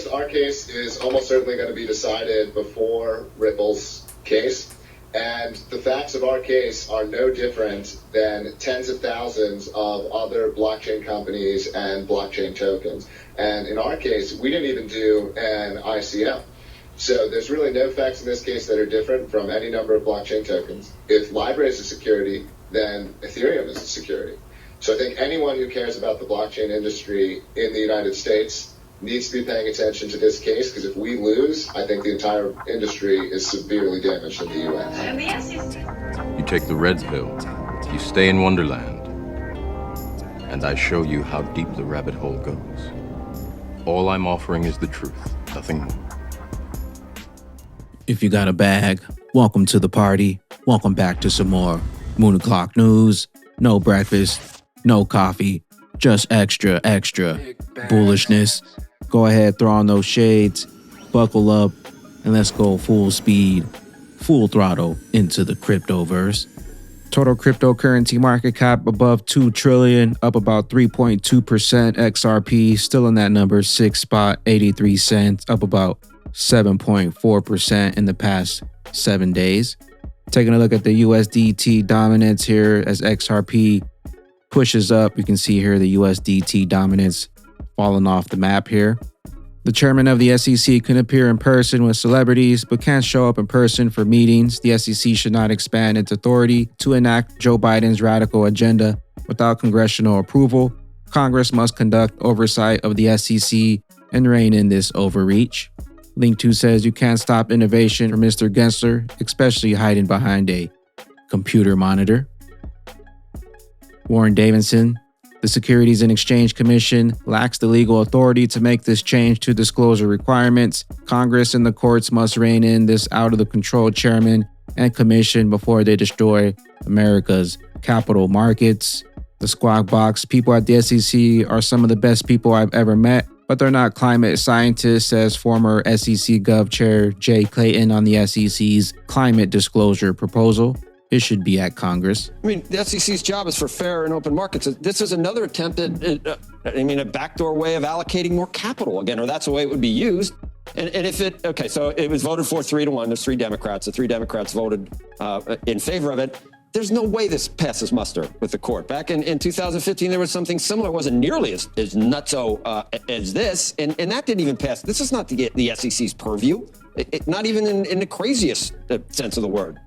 first, our case is almost certainly going to be decided before Ripple's case. And the facts of our case are no different than tens of thousands of other blockchain companies and blockchain tokens. And in our case, we didn't even do an ICO. So there's really no facts in this case that are different from any number of blockchain tokens. If LBRY is a security, then Ethereum is a security. So I think anyone who cares about the blockchain industry in the United States needs to be paying attention to this case, because if we lose, I think the entire industry is severely damaged in the US. You take the red pill, you stay in Wonderland, and I show you how deep the rabbit hole goes. All I'm offering is the truth, nothing more. If you got a bag, welcome to the party. Welcome back to some more Moon O'Clock news. No breakfast, no coffee, just extra bullishness. Go ahead, throw on those shades, buckle up, and let's go full speed, full throttle into the cryptoverse. Total cryptocurrency market cap above 2 trillion, up about 3.2%. XRP still in that number, 6 spot, 83 cents, up about 7.4% in the past 7 days. Taking a look at the USDT dominance here as XRP pushes up. You can see here the USDT dominance falling off the map here. The chairman of the SEC can appear in person with celebrities, but can't show up in person for meetings. The SEC should not expand its authority to enact Joe Biden's radical agenda without congressional approval. Congress must conduct oversight of the SEC and rein in this overreach. Link 2 says you can't stop innovation from Mr. Gensler, especially hiding behind a computer monitor. Warren Davidson, the Securities and Exchange Commission lacks the legal authority to make this change to disclosure requirements. Congress and the courts must rein in this out-of-the-control chairman and commission before they destroy America's capital markets. The Squawk Box people at the SEC are some of the best people I've ever met, but they're not climate scientists, says former SEC Gov Chair Jay Clayton on the SEC's climate disclosure proposal. It should be at Congress. I mean, the SEC's job is for fair and open markets. This is another attempt at, a backdoor way of allocating more capital again, or that's the way it would be used. And if it, okay, so it was voted for 3-1. There's 3 Democrats. The 3 Democrats voted in favor of it. There's no way this passes muster with the court. Back in 2015, there was something similar. It wasn't nearly as nutso as this, and that didn't even pass. This is not the SEC's purview, not even in the craziest sense of the word.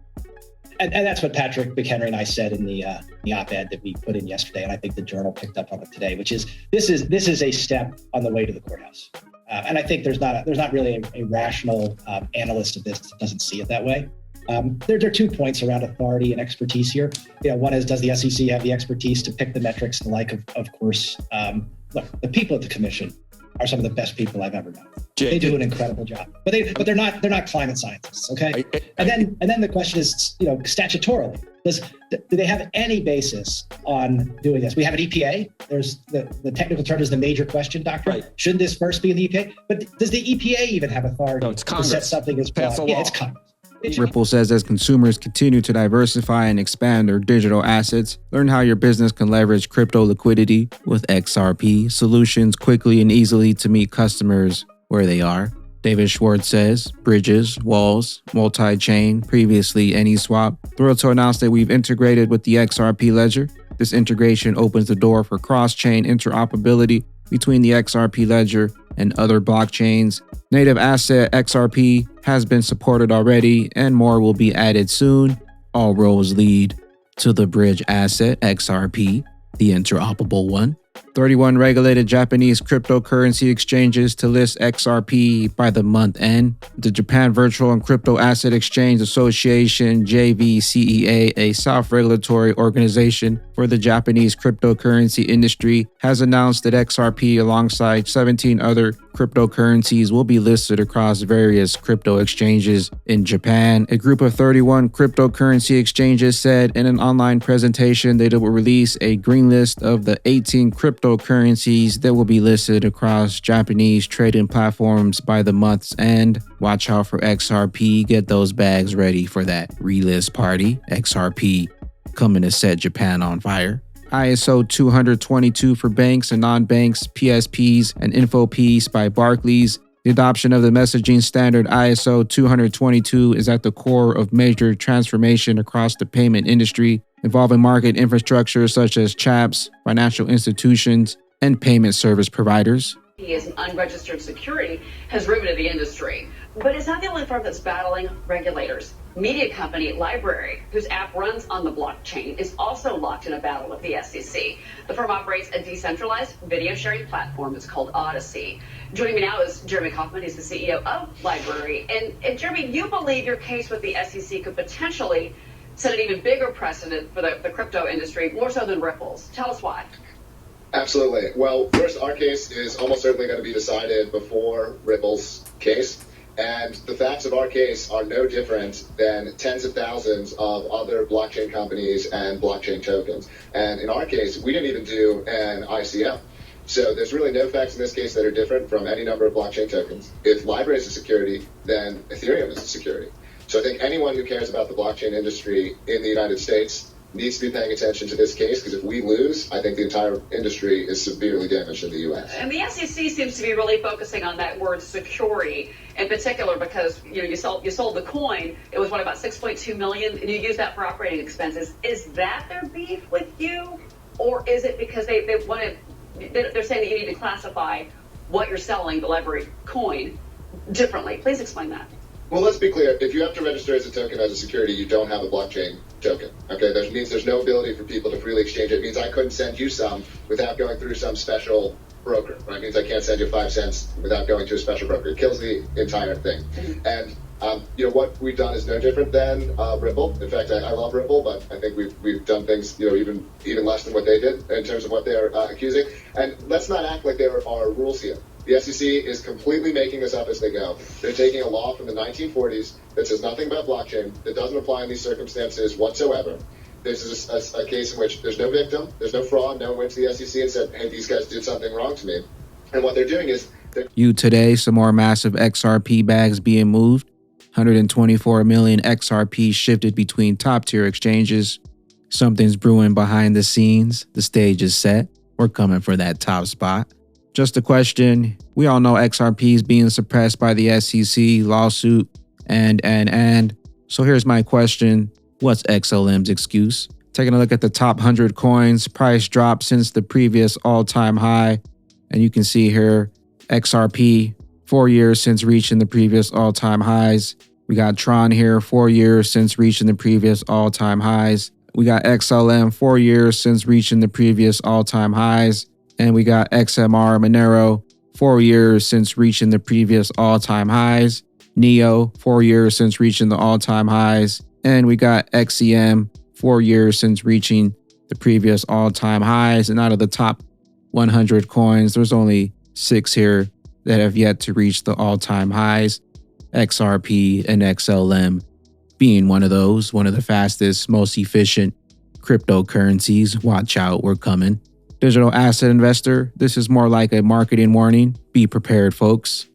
And that's what Patrick McHenry and I said in the op-ed that we put in yesterday, and I think the Journal picked up on it today, which is this is a step on the way to the courthouse. And I think there's not really a rational analyst of this that doesn't see it that way. There are 2 points around authority and expertise here. One is, does the SEC have the expertise to pick the metrics and the like? Of course, look, the people at the commission are some of the best people I've ever known. They do an incredible job, but they're not climate scientists. Okay, and then the question is, statutorily, do they have any basis on doing this? We have an EPA. There's the technical term is the major question doctrine. Right. Should this first be the EPA? But does the EPA even have authority to set something as pass a law? Yeah, it's Congress. Ripple says as consumers continue to diversify and expand their digital assets, learn how your business can leverage crypto liquidity with XRP solutions quickly and easily to meet customers where they are. David Schwartz says, bridges, walls, multi-chain, previously AnySwap. Thrilled to announce that we've integrated with the XRP ledger. This integration opens the door for cross-chain interoperability between the XRP ledger and other blockchains. Native asset XRP has been supported already, and more will be added soon. All roads lead to the bridge asset XRP, the interoperable one. 31 regulated Japanese cryptocurrency exchanges to list XRP by the month end. The Japan Virtual and Crypto Asset Exchange Association, JVCEA, a self-regulatory organization for the Japanese cryptocurrency industry, has announced that XRP, alongside 17 other cryptocurrencies, will be listed across various crypto exchanges in Japan. A group of 31 cryptocurrency exchanges said in an online presentation that it will release a green list of the 18 cryptocurrencies that will be listed across Japanese trading platforms by the month's end. Watch out for XRP. Get those bags ready for that relist party. XRP coming to set Japan on fire. ISO 222 for banks and non-banks, PSPs, and InfoPs by Barclays The adoption of the messaging standard ISO 20022 is at the core of major transformation across the payment industry, involving market infrastructure such as CHAPS, financial institutions, and payment service providers. He is an unregistered security has riveted the industry. But it's not the only firm that's battling regulators. Media company LBRY, whose app runs on the blockchain, is also locked in a battle with the SEC. The firm operates a decentralized video sharing platform. It's called Odyssey. Joining me now is Jeremy Kaufman. He's the CEO of LBRY. And Jeremy, you believe your case with the SEC could potentially set an even bigger precedent for the crypto industry, more so than Ripple's. Tell us why. Absolutely. Well, first, our case is almost certainly going to be decided before Ripple's case. And the facts of our case are no different than tens of thousands of other blockchain companies and blockchain tokens. And in our case, we didn't even do an ICO. So there's really no facts in this case that are different from any number of blockchain tokens. If LBRY is a security, then Ethereum is a security. So I think anyone who cares about the blockchain industry in the United States needs to be paying attention to this case, because if we lose, I think the entire industry is severely damaged in the U.S. And the SEC seems to be really focusing on that word security in particular, because you sold the coin. It was about 6.2 million, and you used that for operating expenses. Is that their beef with you, or is it because they want to? They're saying that you need to classify what you're selling, the LBRY coin, differently. Please explain that. Well, let's be clear. If you have to register as a token as a security, you don't have a blockchain token. Okay, that means there's no ability for people to freely exchange it. It means I couldn't send you some without going through some special broker. Right? It means I can't send you 5 cents without going to a special broker. It kills the entire thing. And what we've done is no different than Ripple. In fact, I love Ripple, but I think we've done things even less than what they did in terms of what they're accusing. And let's not act like there are rules here. The SEC is completely making this up as they go. They're taking a law from the 1940s that says nothing about blockchain, that doesn't apply in these circumstances whatsoever. This is a case in which there's no victim, there's no fraud. No one went to the SEC and said, hey, these guys did something wrong to me. And what they're doing is... Today, some more massive XRP bags being moved. 124 million XRP shifted between top-tier exchanges. Something's brewing behind the scenes. The stage is set. We're coming for that top spot. Just a question. We all know XRP is being suppressed by the SEC lawsuit and. So here's my question. What's XLM's excuse? Taking a look at the top 100 coins, price drop since the previous all-time high. And you can see here, XRP, 4 years since reaching the previous all-time highs. We got Tron here, 4 years since reaching the previous all-time highs. We got XLM, 4 years since reaching the previous all-time highs. And we got XMR Monero, 4 years since reaching the previous all-time highs. Neo, 4 years since reaching the all-time highs. And we got XEM, 4 years since reaching the previous all-time highs. And out of the top 100 coins, there's only 6 here that have yet to reach the all-time highs. XRP and XLM being one of those, one of the fastest, most efficient cryptocurrencies. Watch out, we're coming. Digital asset investor, this is more like a marketing warning. Be prepared, folks.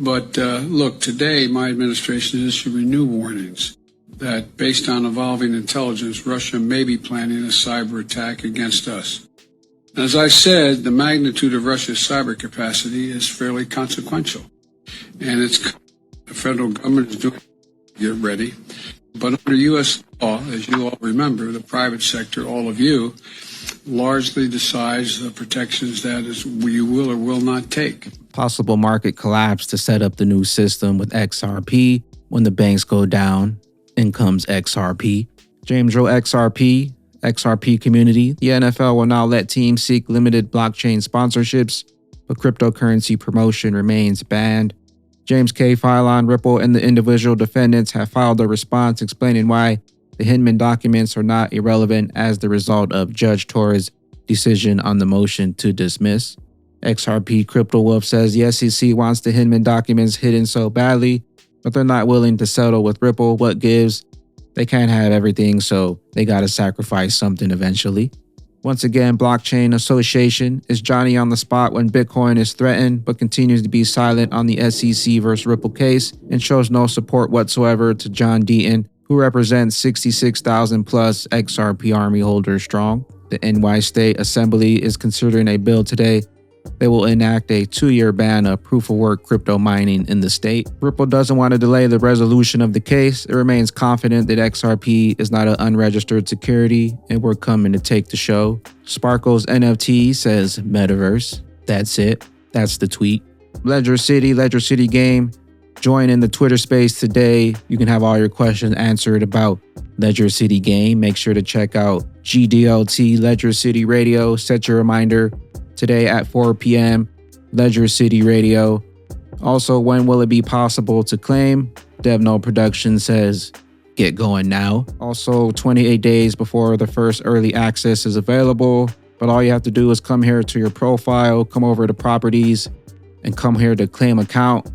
But look, today my administration has issued new warnings that based on evolving intelligence, Russia may be planning a cyber attack against us. As I said, the magnitude of Russia's cyber capacity is fairly consequential. And the federal government is doing get ready. But under U.S. law, as you all remember, the private sector, all of you, largely decides the protections that you will or will not take. Possible market collapse to set up the new system with XRP. When the banks go down, in comes XRP. James wrote XRP community. The NFL will now let teams seek limited blockchain sponsorships, but cryptocurrency promotion remains banned. James K. filed on Ripple and the individual defendants have filed a response explaining why the Hinman documents are not irrelevant as the result of Judge Torres' decision on the motion to dismiss. XRP Crypto Wolf says the SEC wants the Hinman documents hidden so badly, but they're not willing to settle with Ripple. What gives? They can't have everything, so they gotta sacrifice something eventually. Once again, Blockchain Association is Johnny on the spot when Bitcoin is threatened, but continues to be silent on the SEC versus Ripple case and shows no support whatsoever to John Deaton, who represents 66,000 plus XRP Army holders strong. The NY State Assembly is considering a bill today they will enact a 2-year ban of proof-of-work crypto mining in the state. Ripple doesn't want to delay the resolution of the case. It remains confident that XRP is not an unregistered security, and we're coming to take the show. Sparkle's NFT says Metaverse. That's it. That's the tweet. Ledger City Game. Join in the Twitter space today. You can have all your questions answered about Ledger City Game. Make sure to check out GDLT Ledger City Radio. Set your reminder today at 4 p.m. Ledger City Radio. Also, when will it be possible to claim? DevNo Production says, get going now. Also, 28 days before the first early access is available. But all you have to do is come here to your profile, come over to properties, and come here to claim account.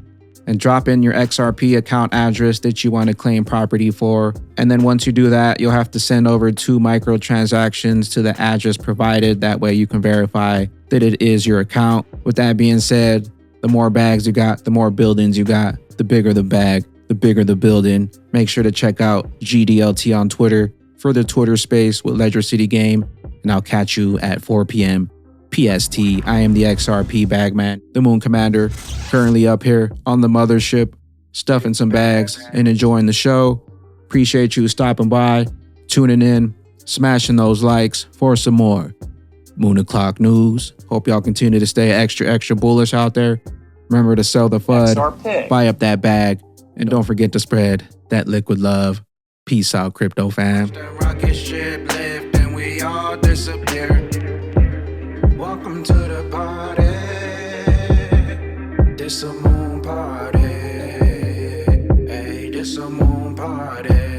And drop in your XRP account address that you want to claim property for. And then once you do that, you'll have to send over 2 microtransactions to the address provided. That way you can verify that it is your account. With that being said, the more bags you got, the more buildings you got, the bigger the bag, the bigger the building. Make sure to check out GDLT on Twitter for the Twitter space with Ledger City Game. And I'll catch you at 4 p.m. PST. I am the XRP Bagman, the Moon Commander, currently up here on the mothership, stuffing some bags and enjoying the show. Appreciate you stopping by, tuning in, smashing those likes for some more Moon O'Clock News. Hope y'all continue to stay extra bullish out there. Remember to sell the FUD, XRP. buy up that bag, and don't forget to spread that liquid love. Peace out, crypto fam. Rocket ship lift and we all disappear. Welcome to the party. This a moon party. Hey, this a moon party.